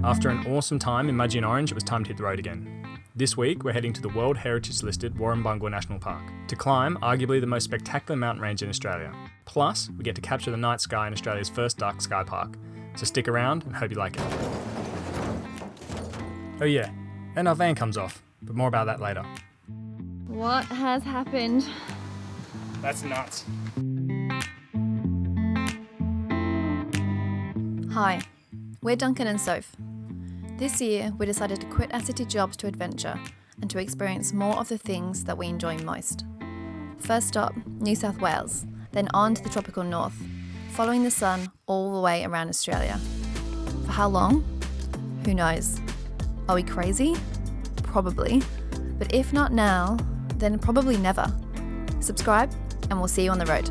After an awesome time in Mudgee and Orange, it was time to hit the road again. This week, we're heading to the World Heritage listed Warrumbungle National Park to climb arguably the most spectacular mountain range in Australia. Plus, we get to capture the night sky in Australia's first dark sky park. So stick around and hope you like it. Oh yeah, and our van comes off, but more about that later. What has happened? That's nuts. Hi, we're Duncan and Soph. This year, we decided to quit our city jobs to adventure and to experience more of the things that we enjoy most. First stop, New South Wales, then on to the tropical north, following the sun all the way around Australia. For how long? Who knows? Are we crazy? Probably. But if not now, then probably never. Subscribe, and we'll see you on the road.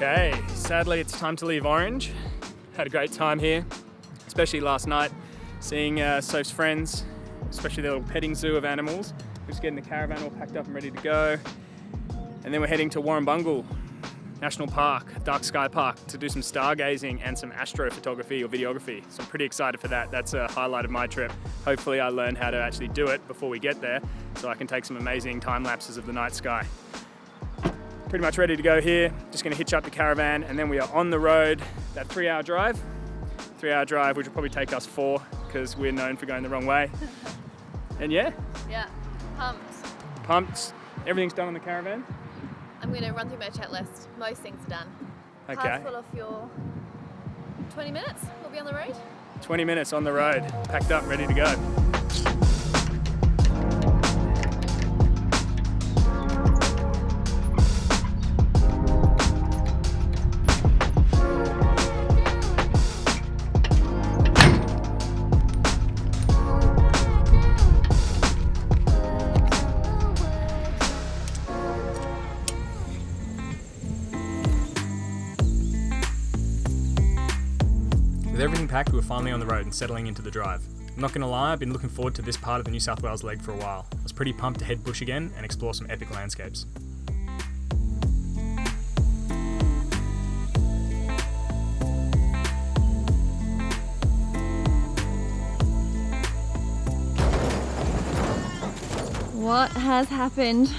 Okay, sadly it's time to leave Orange. Had a great time here, especially last night, seeing Soph's friends, especially the little petting zoo of animals. We're just getting the caravan all packed up and ready to go. And then we're heading to Warrumbungle National Park, dark sky park, to do some stargazing and some astro photography or videography. So I'm pretty excited for that. That's a highlight of my trip. Hopefully I learn how to actually do it before we get there so I can take some amazing time lapses of the night sky. Pretty much ready to go here. Just gonna hitch up the caravan and then we are on the road. That 3-hour drive, which will probably take us 4 because we're known for going the wrong way. And yeah? Yeah, Pumped. Everything's done on the caravan? I'm going to run through my checklist. Most things are done. Okay. Car's full of fuel. 20 minutes, we'll be on the road. 20 minutes on the road, packed up, ready to go. With everything packed, we were finally on the road and settling into the drive. I'm not going to lie, I've been looking forward to this part of the New South Wales leg for a while. I was pretty pumped to head bush again and explore some epic landscapes. What has happened?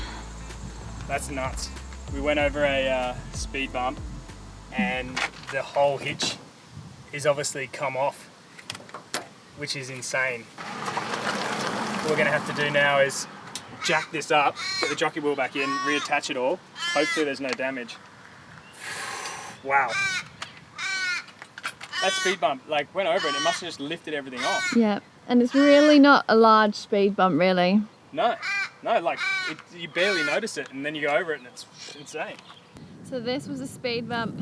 That's nuts. We went over a speed bump and the whole hitch is obviously come off, which is insane. What we're gonna have to do now is jack this up, get the jockey wheel back in, reattach it all. Hopefully there's no damage. Wow. That speed bump, like, went over it, it must have just lifted everything off. Yeah, and it's really not a large speed bump, really. No, like, you barely notice it and then you go over it and it's insane. So this was a speed bump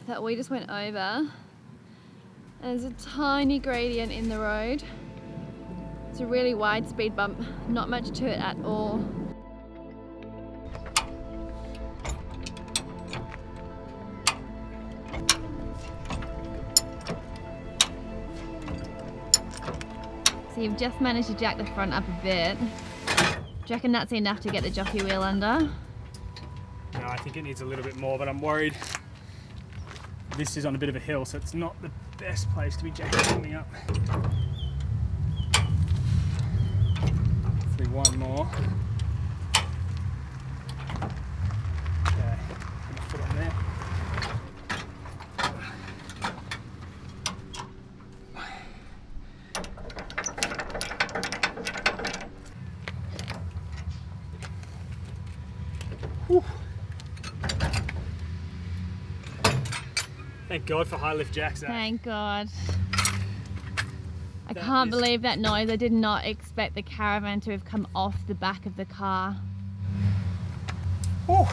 that we just went over. There's a tiny gradient in the road. It's a really wide speed bump, not much to it at all. So you've just managed to jack the front up a bit. Do you reckon that's enough to get the jockey wheel under? No, I think it needs a little bit more, but I'm worried. This is on a bit of a hill, so it's not the best place to be jacking something up. Hopefully one more. Okay, put my foot on there. Thank God for high lift jacks. Thank God. I can't believe that noise. I did not expect the caravan to have come off the back of the car. Whew.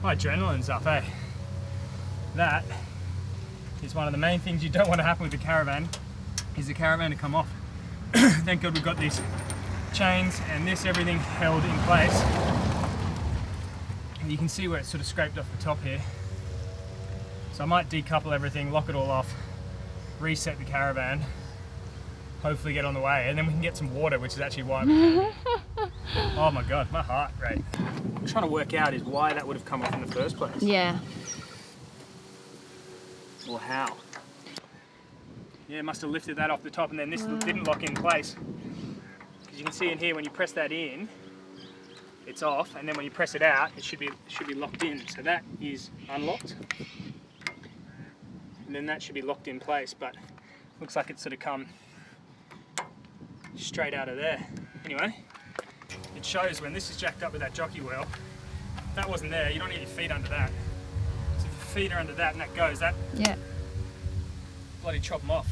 My adrenaline's up, eh? That is one of the main things you don't want to happen with the caravan, is the caravan to come off. Thank God we've got these chains and everything held in place. And you can see where it's sort of scraped off the top here. So I might decouple everything, lock it all off, reset the caravan, hopefully get on the way, and then we can get some water, which is actually why I'm oh my God, my heart rate. I'm trying to work out is why that would have come off in the first place. Yeah. Or how. Yeah, it must have lifted that off the top and then this didn't lock in place. Because you can see in here when you press that in, it's off, and then when you press it out, it should be locked in. So that is unlocked. And then that should be locked in place, but looks like it's sort of come straight out of there. Anyway, it shows when this is jacked up with that jockey wheel, if that wasn't there, you don't need your feet under that. So if your feet are under that and that goes, that bloody chop them off.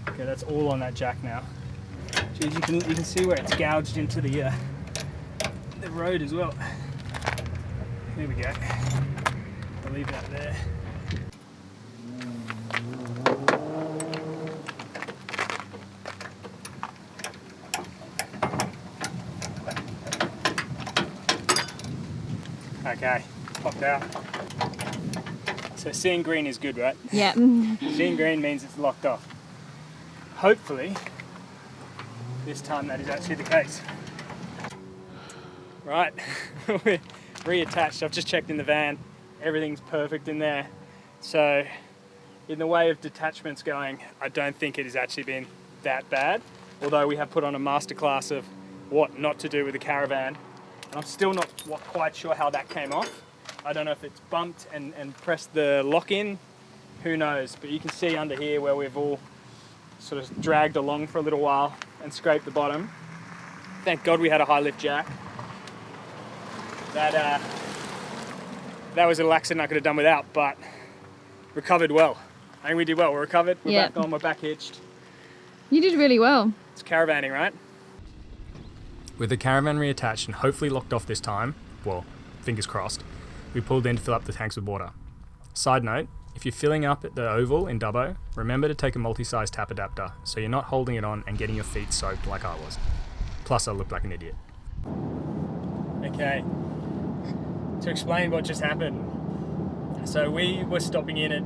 Okay, that's all on that jack now. Geez, you can see where it's gouged into the road as well. There we go. I'll leave that there. Okay, popped out. So seeing green is good, right? Yeah. Seeing green means it's locked off. Hopefully, this time that is actually the case. Right, we're reattached. I've just checked in the van. Everything's perfect in there. So, in the way of detachments going, I don't think it has actually been that bad. Although we have put on a masterclass of what not to do with the caravan. And I'm still not quite sure how that came off. I don't know if it's bumped and pressed the lock in. Who knows? But you can see under here where we've all sort of dragged along for a little while and scraped the bottom. Thank God we had a high lift jack. That was a little accident I could have done without, but recovered well. I think we did well. We recovered. We're back on. We're back hitched. You did really well. It's caravanning, right? With the caravan reattached and hopefully locked off this time, well, fingers crossed, we pulled in to fill up the tanks with water. Side note, if you're filling up at the oval in Dubbo, remember to take a multi-size tap adapter so you're not holding it on and getting your feet soaked like I was. Plus I look like an idiot. Okay, to explain what just happened. So we were stopping in at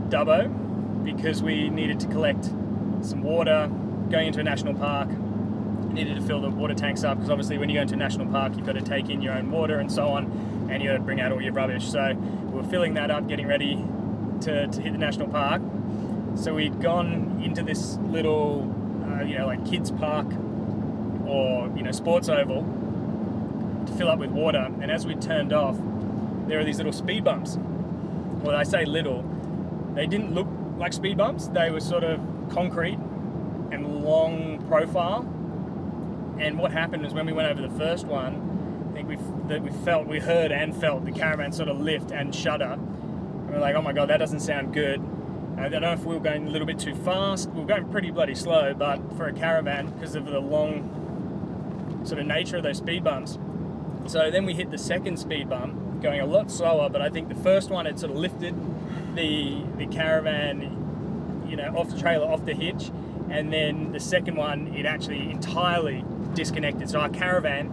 Dubbo because we needed to collect some water, going into a national park. Needed to fill the water tanks up because obviously when you go into a national park you've got to take in your own water and so on, and you got to bring out all your rubbish. So we were filling that up, getting ready to hit the national park. So we'd gone into this little like kids park or sports oval to fill up with water, and as we turned off there are these little speed bumps. Well, I say little, they didn't look like speed bumps. They were sort of concrete and long profile. And what happened is when we went over the first one, I think we heard and felt the caravan sort of lift and shudder. And we're like, oh my God, that doesn't sound good. I don't know if we were going a little bit too fast. We were going pretty bloody slow, but for a caravan, because of the long sort of nature of those speed bumps. So then we hit the second speed bump, going a lot slower, but I think the first one, it sort of lifted the caravan, off the trailer, off the hitch. And then the second one, it actually entirely disconnected. So our caravan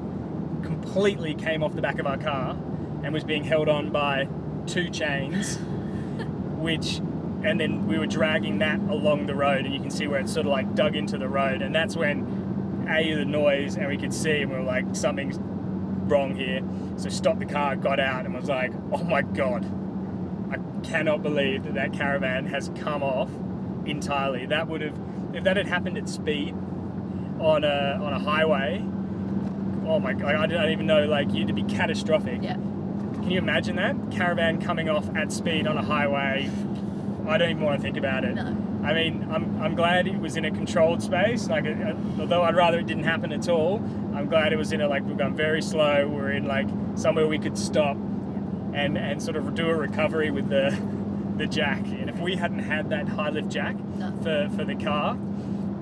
completely came off the back of our car and was being held on by two chains, and then we were dragging that along the road, and you can see where it's sort of like dug into the road. And that's when the noise, and we could see, and we were like, something's wrong here. So stopped the car, got out, and was like, oh my God, I cannot believe that caravan has come off entirely. That would have, if that had happened at speed on a highway, oh my God, I don't even know, it'd be catastrophic. Yeah. Can you imagine that? Caravan coming off at speed on a highway. I don't even want to think about it. No. I mean, I'm glad it was in a controlled space. Although I'd rather it didn't happen at all, I'm glad it was in we're going very slow. We're in somewhere we could stop. and sort of do a recovery with the jack. And if we hadn't had that high lift jack for the car,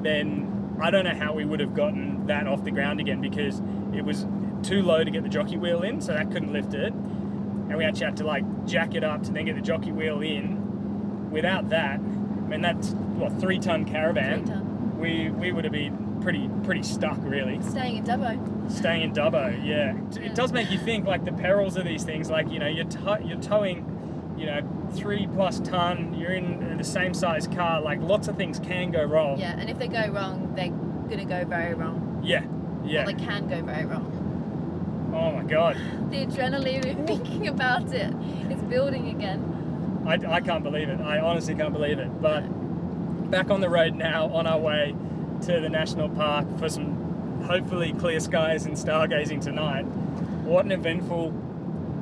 then I don't know how we would have gotten that off the ground again, because it was too low to get the jockey wheel in, so that couldn't lift it. And we actually had to like jack it up to then get the jockey wheel in. Without that, I mean, that's what, 3-ton caravan. 3 ton. We would have been pretty stuck, really. Staying in Dubbo. Yeah. It does make you think, like, the perils of these things. Like, you know, you're towing, you know, 3+ ton. You're in the same size car. Like, lots of things can go wrong. Yeah, and if they go wrong, they're gonna go very wrong. Yeah. Or they can go very wrong. Oh my God. The adrenaline thinking about it is building again. I can't believe it. I honestly can't believe it. But back on the road now, on our way to the national park for some hopefully clear skies and stargazing tonight. What an eventful,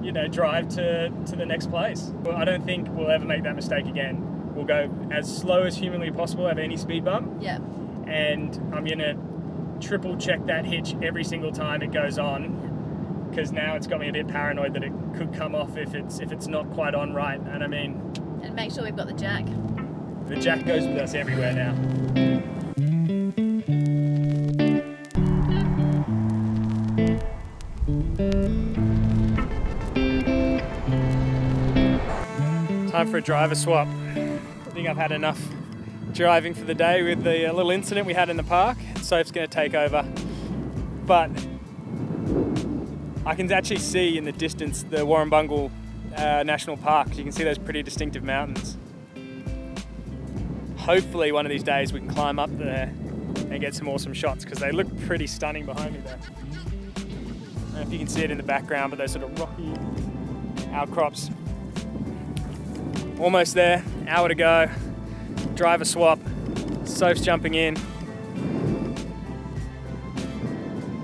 you know, drive to the next place. Well, I don't think we'll ever make that mistake again. We'll go as slow as humanly possible, have any speed bump. Yeah. And I'm gonna triple check that hitch every single time it goes on, because now it's got me a bit paranoid that it could come off if it's not quite on right. And I mean, and make sure we've got the jack. The jack goes with us everywhere now. Time for a driver swap. I think I've had enough driving for the day with the little incident we had in the park. Soph's going to take over. But I can actually see in the distance the Warrumbungle National Park. You can see those pretty distinctive mountains. Hopefully one of these days we can climb up there and get some awesome shots, because they look pretty stunning behind me there. I don't know if you can see it in the background, but those sort of rocky outcrops. Almost there, hour to go. Driver swap. Soph's jumping in.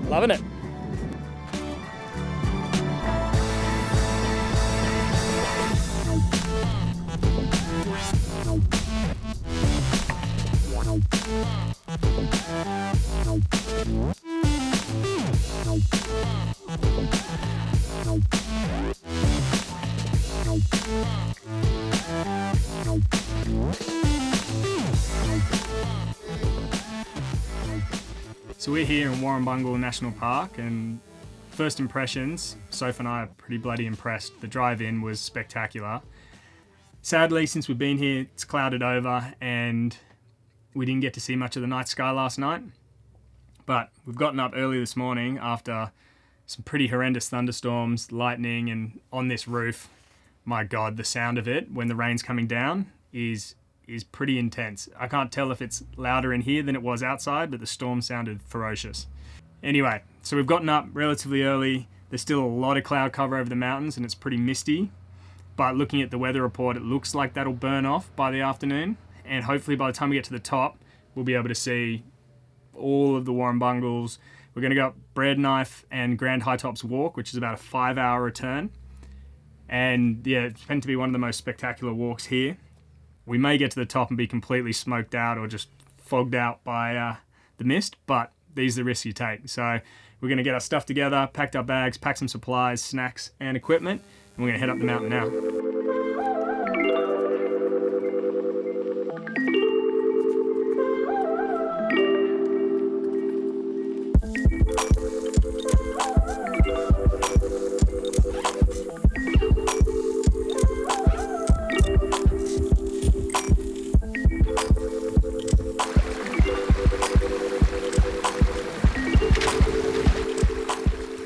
Loving it. So we're here in Warrumbungle National Park, and first impressions, Soph and I are pretty bloody impressed. The drive-in was spectacular. Sadly, since we've been here, it's clouded over and we didn't get to see much of the night sky last night. But we've gotten up early this morning after some pretty horrendous thunderstorms, lightning, and on this roof, my God, the sound of it when the rain's coming down is pretty intense. I can't tell if it's louder in here than it was outside, but the storm sounded ferocious. Anyway, so we've gotten up relatively early. There's still a lot of cloud cover over the mountains and it's pretty misty. But looking at the weather report, it looks like that'll burn off by the afternoon. And hopefully by the time we get to the top, we'll be able to see all of the Warrumbungles. We're going to go up Breadknife and Grand High Tops Walk, which is about a 5-hour return. And yeah, it's meant to be one of the most spectacular walks here. We may get to the top and be completely smoked out or just fogged out by the mist, but these are the risks you take. So we're going to get our stuff together, packed our bags, pack some supplies, snacks and equipment, and we're going to head up the mountain now.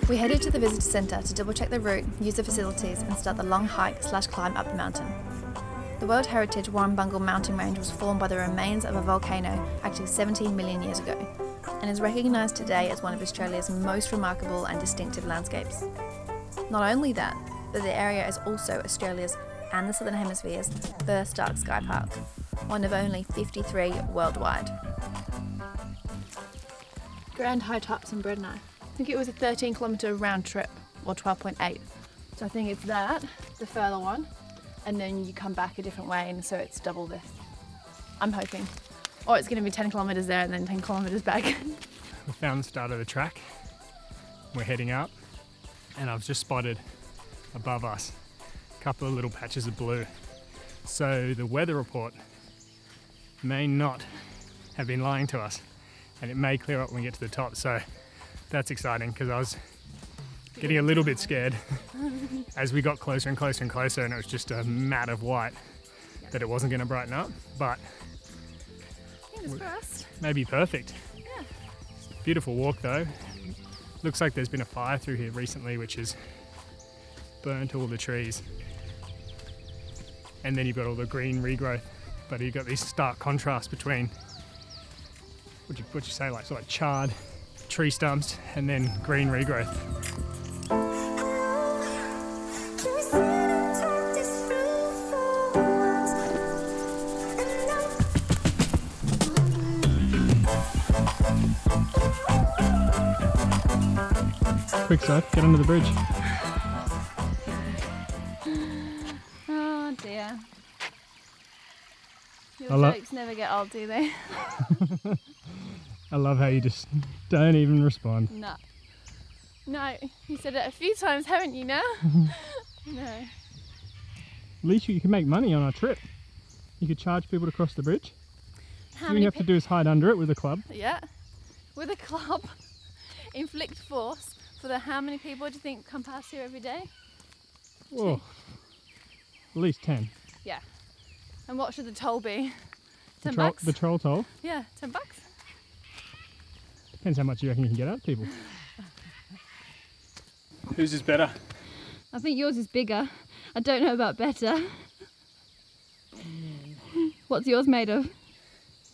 We headed to the visitor centre to double check the route, use the facilities and start the long hike/climb up the mountain. The World Heritage Warrumbungle mountain range was formed by the remains of a volcano active 17 million years ago and is recognised today as one of Australia's most remarkable and distinctive landscapes. Not only that, but the area is also Australia's and the Southern Hemisphere's first dark sky park, one of only 53 worldwide. Grand High Tops and Breadknife. I think it was a 13-kilometre round trip, or 12.8. So I think it's that, the further one, and then you come back a different way, and so it's double this. I'm hoping. Or it's going to be 10 kilometres there and then 10 kilometres back. We found the start of the track. We're heading up, and I've just spotted above us a couple of little patches of blue. So the weather report may not have been lying to us, and it may clear up when we get to the top. So that's exciting, because I was getting a little bit scared as we got closer and closer and closer, and it was just a mat of white that it wasn't going to brighten up, but Fingers crossed. maybe perfect. Yeah. Beautiful walk though. Looks like there's been a fire through here recently which has burnt all the trees, and then you've got all the green regrowth, but you've got these stark contrasts between what you say, like sort of charred tree stumps and then green regrowth. Quick, Soph, get under the bridge. Oh dear. I Your love- jokes never get old, do they? I love how you just don't even respond. No. No, you said it a few times, haven't you now? No. At least you can make money on our trip. You could charge people to cross the bridge. How All you have to do is hide under it with a club. Yeah. With a club. Inflict force for the how many people do you think come past here every day? Whoa. At least 10. Yeah. And what should the toll be? The 10 troll- bucks? The troll toll. Yeah, 10 bucks. Depends how much you reckon you can get out of people. Whose is better? I think yours is bigger. I don't know about better. What's yours made of?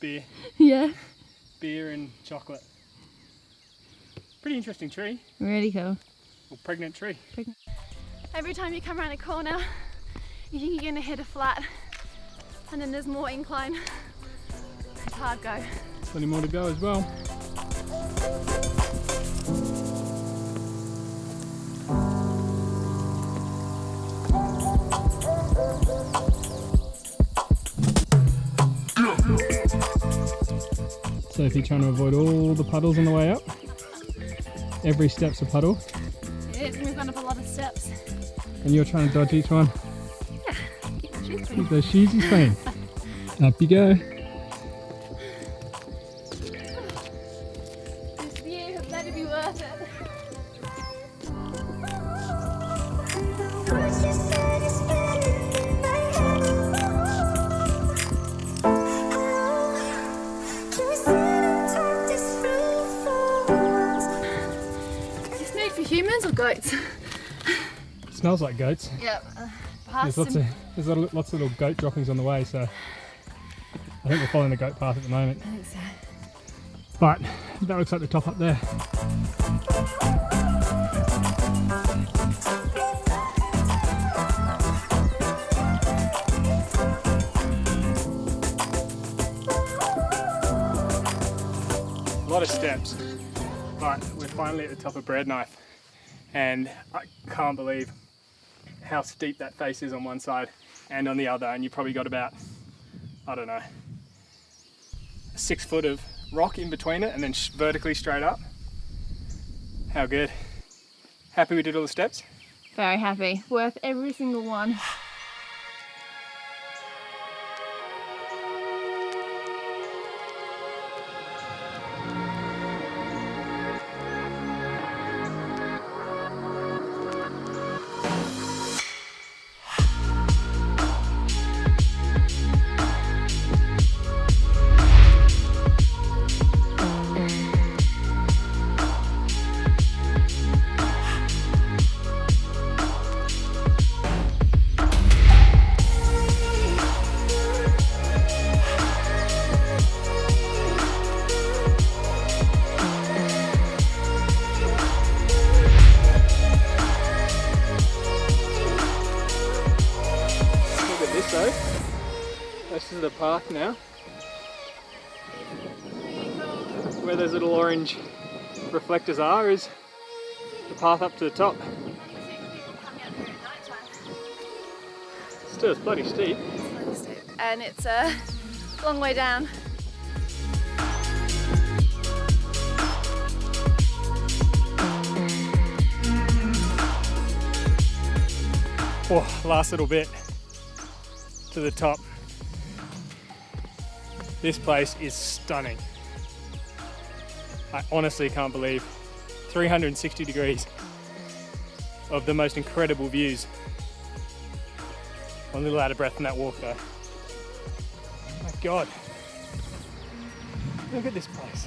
Beer. Yeah. Beer and chocolate. Pretty interesting tree. Really cool. Or pregnant tree. Every time you come around a corner, you think you're going to hit a flat, and then there's more incline. It's hard go. Plenty more to go as well. So if you're trying to avoid all the puddles on the way up, every step's a puddle, It is, we've gone up a lot of steps. and you're trying to dodge each one. Keep the shoes Keep those shoes clean. Up you go. This view has better be worth it. Is this made for humans or goats? Smells like goats. Yep. There's lots of little goat droppings on the way, so I think we're following the goat path at the moment. I think so. But that looks like the top up there. A lot of steps, but we're finally at the top of Breadknife, and I can't believe how steep that face is on one side and on the other, and you probably got about, I don't know, 6 foot of rock in between it and then vertically straight up. How good. Happy we did all the steps? Very happy. Worth every single one. So, this is the path now. Where those little orange reflectors are is the path up to the top. Still, it's bloody steep. And it's a long way down. Oh, last little bit to the top. This place is stunning. I honestly can't believe 360 degrees of the most incredible views. I'm a little out of breath from that walk though. My God, look at this place.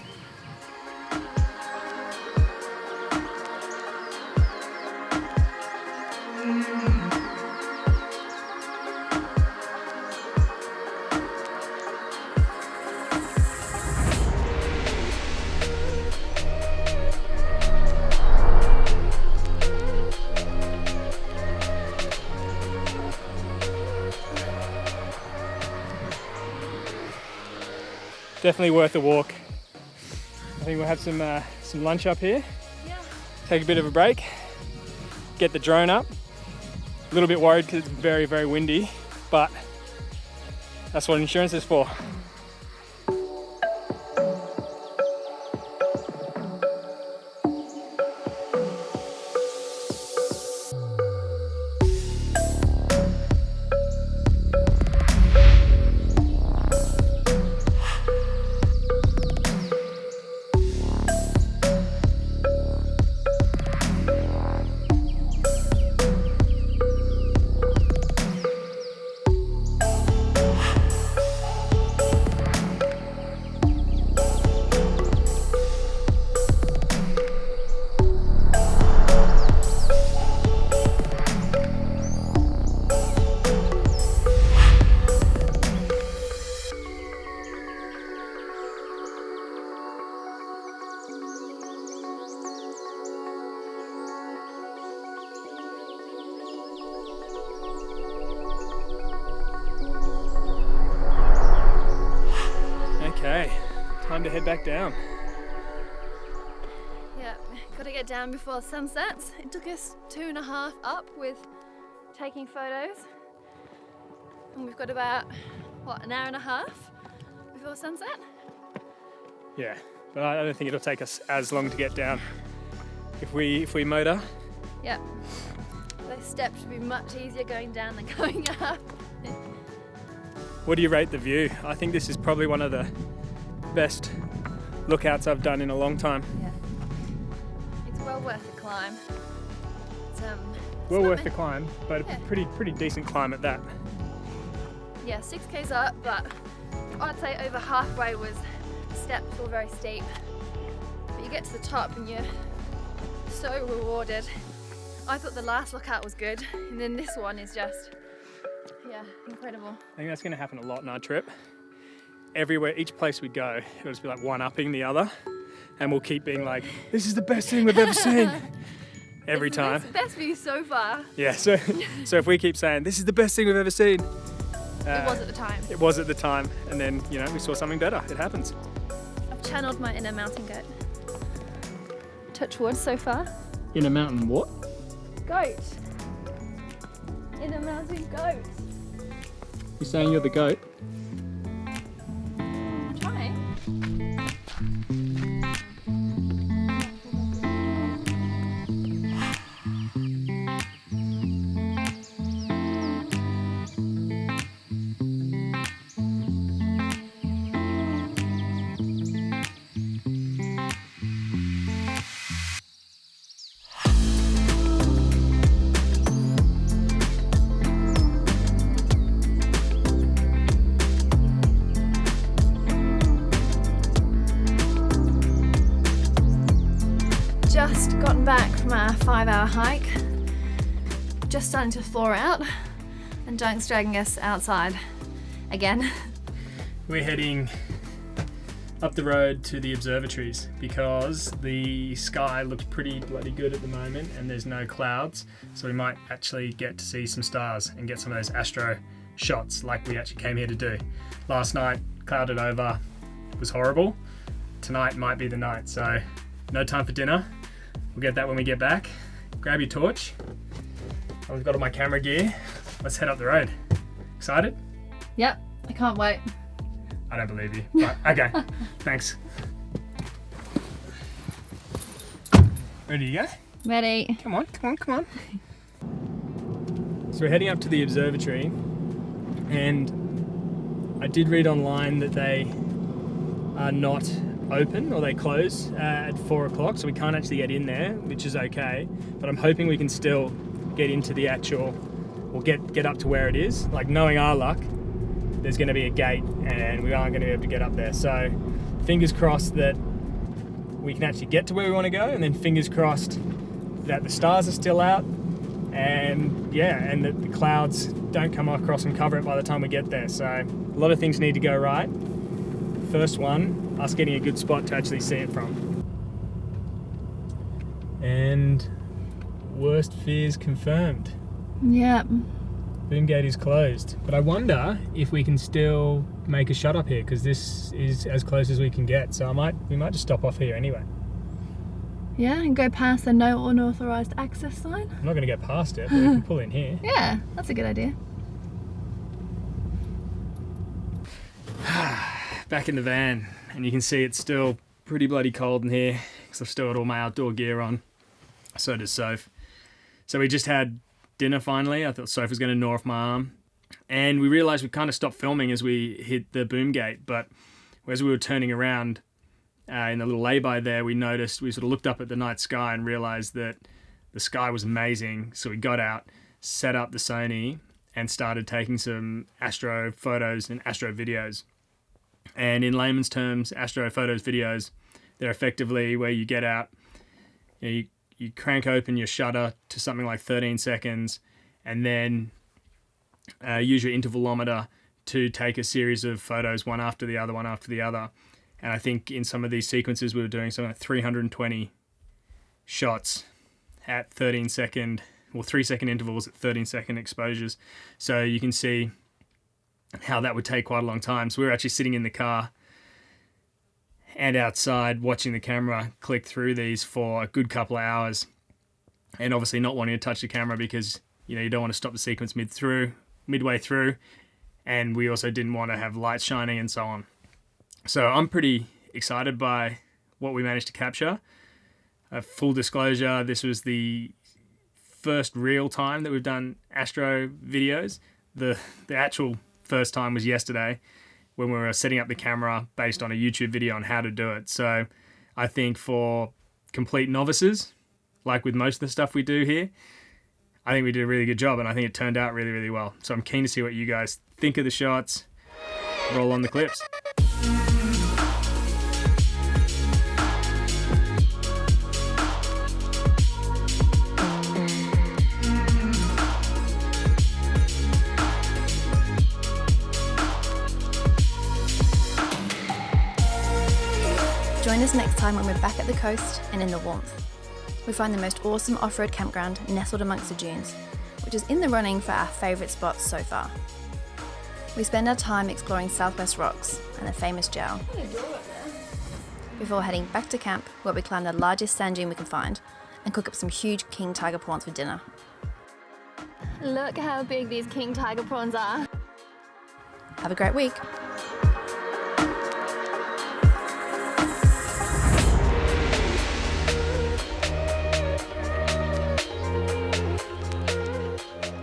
Definitely worth a walk. I think we'll have some lunch up here. Yeah. Take a bit of a break. Get the drone up. A little bit worried because it's very, very windy, but that's what insurance is for. Okay, time to head back down. Yeah, gotta get down before sunset. It took us 2.5 up with taking photos. And we've got about, what, an hour and a half before sunset? Yeah, but I don't think it'll take us as long to get down if we motor. Yeah. Those steps should be much easier going down than going up. What do you rate the view? I think this is probably one of the best lookouts I've done in a long time. Yeah. It's well worth the climb. It's, Well it's worth not- the climb, but Yeah. a pretty decent climb at that. Yeah, 6k's up, but I'd say over halfway was steps were very steep. But you get to the top and you're so rewarded. I thought the last lookout was good, and then this one is just, yeah, incredible. I think that's going to happen a lot in our trip. Everywhere, each place we go, it'll just be like one-upping the other, and we'll keep being like, this is the best thing we've ever seen. Every It's the time. best view so far. Yeah, so if we keep saying, this is the best thing we've ever seen. It was at the time. It was at the time, and then, you know, we saw something better. It happens. I've channeled my inner mountain goat. Touch wood so far. In a mountain, what? Goat. Inner mountain goat. You're saying you're the goat? I'm trying. Just gotten back from our 5-hour hike. Just starting to thaw out, and Dunc's dragging us outside again. We're heading up the road to the observatories because the sky looks pretty bloody good at the moment and there's no clouds, so we might actually get to see some stars and get some of those Astro shots like we actually came here to do. Last night, clouded over, it was horrible. Tonight might be the night, so no time for dinner. We'll get that when we get back. Grab your torch. I've got all my camera gear. Let's head up the road. Excited? Yep, I can't wait. I don't believe you, but okay, thanks. Ready to go? Ready. Come on. It's So we're heading up to the observatory, and I did read online that they are not open, or they close at 4 o'clock, so we can't actually get in there, which is okay, but I'm hoping we can still get into the actual, or get up to where it is. Like, knowing our luck, there's going to be a gate and we aren't going to be able to get up there. So fingers crossed that we can actually get to where we want to go, and then fingers crossed that the stars are still out, and yeah, and that the clouds don't come across and cover it by the time we get there. So a lot of things need to go right. First one, us getting a good spot to actually see it from. And worst fears confirmed. Yep. Boom gate is closed, but I wonder if we can still make a shut up here, because this is as close as we can get. So we might just stop off here anyway. Yeah, and go past the no unauthorised access sign. I'm not going to get past it, but we can pull in here. Yeah, that's a good idea. Back in the van, and you can see it's still pretty bloody cold in here because I've still got all my outdoor gear on. So does Soph. So we just had dinner finally. I thought Soph was going to gnaw off my arm, and we realised we kind of stopped filming as we hit the boom gate, but as we were turning around in the little lay-by there, we noticed, we sort of looked up at the night sky and realised that the sky was amazing. So we got out, set up the Sony, and started taking some Astro photos and Astro videos. And in layman's terms, Astro photos, videos, they're effectively where you get out, you crank open your shutter to something like 13 seconds, and then use your intervalometer to take a series of photos, one after the other, one after the other. And I think in some of these sequences we were doing something like 320 shots at 13 second, or 3 second intervals at 13 second exposures. So you can see how that would take quite a long time. So we were actually sitting in the car and outside watching the camera click through these for a good couple of hours, and obviously not wanting to touch the camera because you don't want to stop the sequence midway through, and we also didn't want to have lights shining and so on. So I'm pretty excited by what we managed to capture. Full disclosure, this was the first real time that we've done Astro videos. The actual first time was yesterday when we were setting up the camera based on a YouTube video on how to do it. So I think for complete novices, like with most of the stuff we do here, I think we did a really good job, and I think it turned out really, really well. So I'm keen to see what you guys think of the shots. Roll on the clips. Join us next time when we're back at the coast and in the warmth. We find the most awesome off-road campground nestled amongst the dunes, which is in the running for our favourite spots so far. We spend our time exploring Southwest Rocks and the famous Jow, before heading back to camp, where we climb the largest sand dune we can find and cook up some huge king tiger prawns for dinner. Look how big these king tiger prawns are. Have a great week.